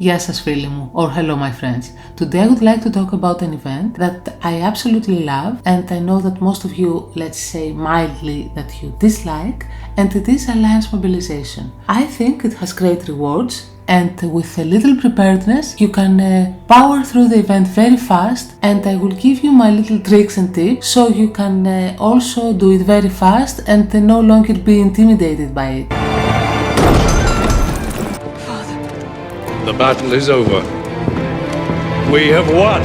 Γεια σας φίλοι μου, or hello my friends. Today I would like to talk about an event that I absolutely love and I know that most of you, let's say mildly, that you dislike, and it is Alliance Mobilization. I think it has great rewards and with a little preparedness you can power through the event very fast, and I will give you my little tricks and tips so you can also do it very fast and no longer be intimidated by it. The battle is over. We have won.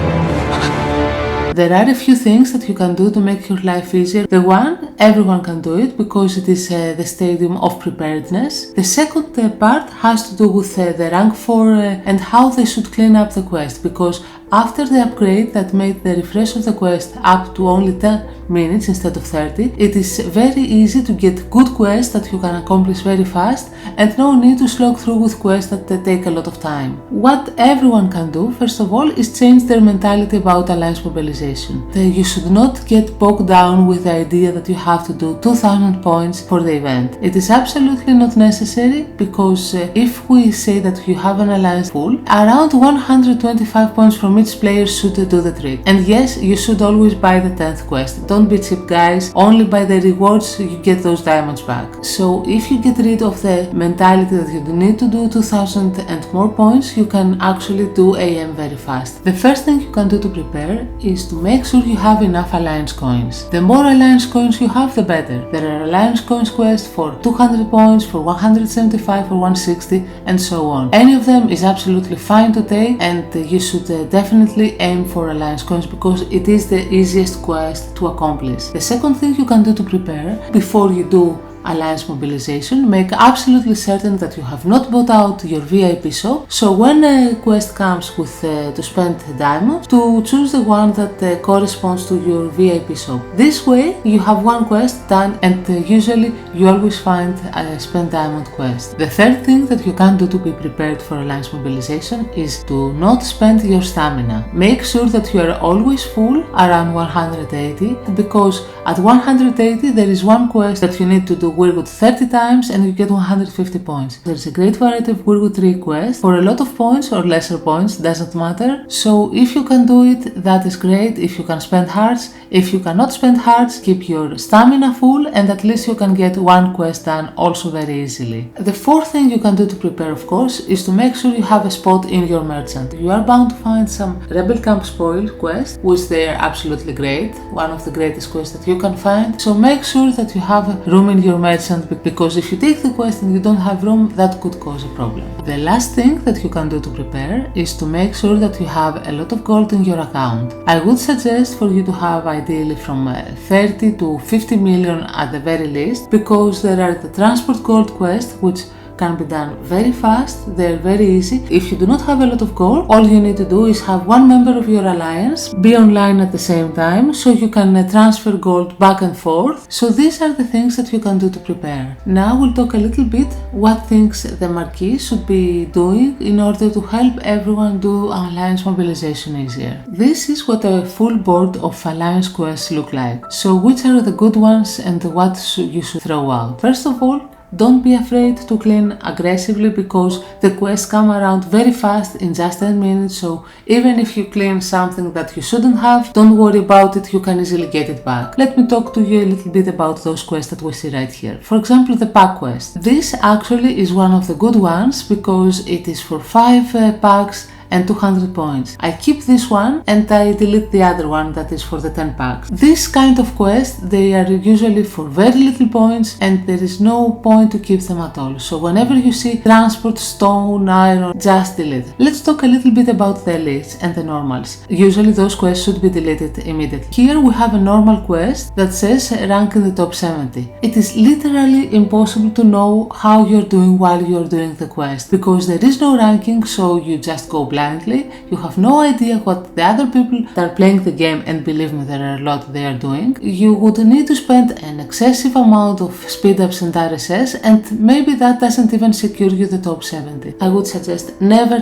There are a few things that you can do to make your life easier. The one, everyone can do it because it is the stadium of preparedness. The second part has to do with the rank 4 and how they should clean up the quest, because after the upgrade that made the refresh of the quest up to only 10 minutes instead of 30, it is very easy to get good quests that you can accomplish very fast and no need to slog through with quests that take a lot of time. What everyone can do, first of all, is change their mentality about Alliance Mobilization. You should not get bogged down with the idea that you have to do 2000 points for the event. It is absolutely not necessary, because if we say that you have an Alliance pool, around 125 points from each player should do the trick. And yes, you should always buy the 10th quest. Don't be cheap guys, only by the rewards you get those diamonds back. So if you get rid of the mentality that you need to do 2000 and more points, you can actually do AM very fast. The first thing you can do to prepare is to make sure you have enough Alliance coins. The more Alliance coins you have, the better. There are Alliance coins quests for 200 points, for 175, for 160 and so on. Any of them is absolutely fine to take, and you should definitely aim for Alliance coins because it is the easiest quest to accomplish. The second thing you can do to prepare before you do Alliance Mobilization, make absolutely certain that you have not bought out your VIP shop, so when a quest comes with to spend diamonds, to choose the one that corresponds to your VIP shop. This way you have one quest done, and usually you always find a spend diamond quest. The third thing that you can do to be prepared for Alliance Mobilization is to not spend your stamina. Make sure that you are always full around 180, because at 180 there is one quest that you need to do Wirwood 30 times and you get 150 points. There is a great variety of Wirwood 3 quests for a lot of points or lesser points, doesn't matter. So if you can do it, that is great. If you can spend hearts, if you cannot spend hearts, keep your stamina full and at least you can get one quest done also very easily. The fourth thing you can do to prepare, of course, is to make sure you have a spot in your merchant. You are bound to find some Rebel Camp Spoil quests, which they are absolutely great, one of the greatest quests that you can find. So make sure that you have room in your merchant, because if you take the quest and you don't have room, that could cause a problem. The last thing that you can do to prepare is to make sure that you have a lot of gold in your account. I would suggest for you to have ideally from 30 to 50 million at the very least, because there are the transport gold quests which can be done very fast, they're very easy. If you do not have a lot of gold, all you need to do is have one member of your alliance be online at the same time, so you can transfer gold back and forth. So these are the things that you can do to prepare. Now we'll talk a little bit what things the Marquis should be doing in order to help everyone do Alliance Mobilization easier. This is what a full board of Alliance quests look like. So which are the good ones and what you should throw out? First of all, don't be afraid to clean aggressively, because the quests come around very fast in just 10 minutes, so even if you clean something that you shouldn't have, don't worry about it, you can easily get it back. Let me talk to you a little bit about those quests that we see right here. For example, the pack quest. This actually is one of the good ones because it is for 5 packs and 200 points. I keep this one and I delete the other one that is for the 10 packs. This kind of quest, they are usually for very little points and there is no point to keep them at all. So whenever you see transport, stone, iron, just delete. Let's talk a little bit about the elites and the normals. Usually those quests should be deleted immediately. Here we have a normal quest that says rank in the top 70. It is literally impossible to know how you're doing while you're doing the quest, because there is no ranking, so you just go blind. You have no idea what the other people that are playing the game, and believe me, there are a lot they are doing. You would need to spend an excessive amount of speed ups and RSS, and maybe that doesn't even secure you the top 70. I would suggest never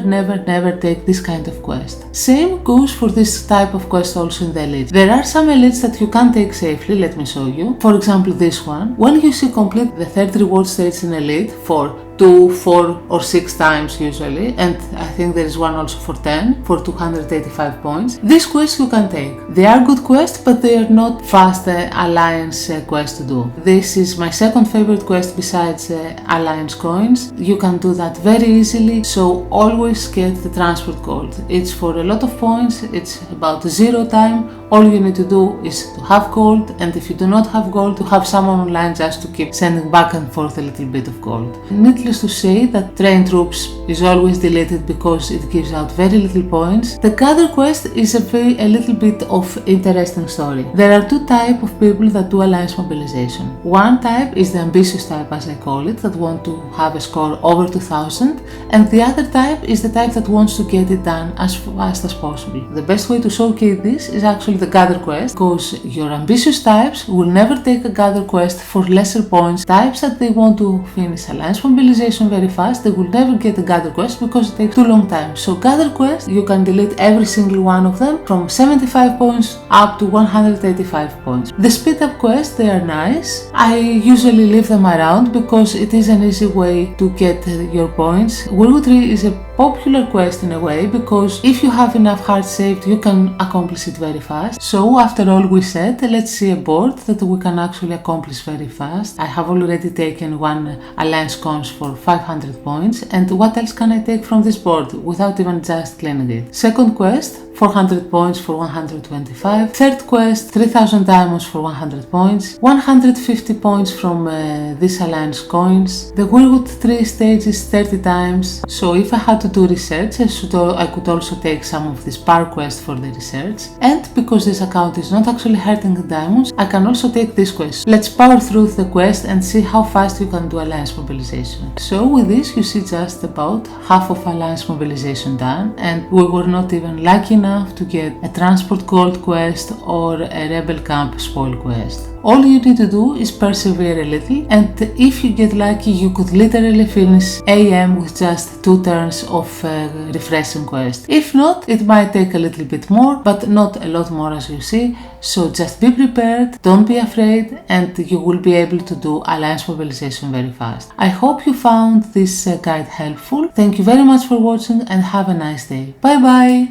take this kind of quest. Same goes for this type of quest also in the elites. There are some elites that you can take safely, let me show you. For example, this one. When you see complete the third reward stage in elite for 2, 4 or 6 times usually, and I think there is one also for 10 for 285 points. These quests you can take. They are good quests, but they are not fast alliance quests to do. This is my second favorite quest besides alliance coins. You can do that very easily, so always get the transport gold. It's for a lot of points, it's about 0 time. All you need to do is to have gold, and if you do not have gold, to have someone online just to keep sending back and forth a little bit of gold. Needless to say that train troops is always deleted because it gives out very little points. The gather quest is a little bit of interesting story. There are two types of people that do alliance mobilization. One type is the ambitious type, as I call it, that want to have a score over 2000, and the other type is the type that wants to get it done as fast as possible. The best way to showcase this is actually the gather quest, because your ambitious types will never take a gather quest for lesser points. Types that they want to finish alliance mobilization very fast, they will never get a gather quest because it takes too long time. So gather quest, you can delete every single one of them from 75 points up to 185 points. The speed up quests, they are nice. I usually leave them around because it is an easy way to get your points. GoTWiCChronicler is a popular quest in a way because if you have enough hearts saved, you can accomplish it very fast. So after all we said, let's see a board that we can actually accomplish very fast. I have already taken one alliance coins for 500 points, and what else can I take from this board without even just cleaning it? Second quest, 400 points for 125. Third quest, 3000 diamonds for 100 points. 150 points from this alliance coins. The Wyrwood 3 stages 30 times. So if I had to do research, I could also take some of this power quest for the research. And because this account is not actually hurting the diamonds, I can also take this quest. Let's power through the quest and see how fast you can do alliance mobilization. So with this you see just about half of alliance mobilization done, and we were not even lucky enough to get a transport gold quest or a rebel camp spoil quest. All you need to do is persevere a little, and if you get lucky you could literally finish AM with just 2 turns of refreshing quest. If not, it might take a little bit more, but not a lot more as you see. So just be prepared, don't be afraid, and you will be able to do alliance mobilization very fast. I hope you found this guide helpful. Thank you very much for watching and have a nice day. Bye bye!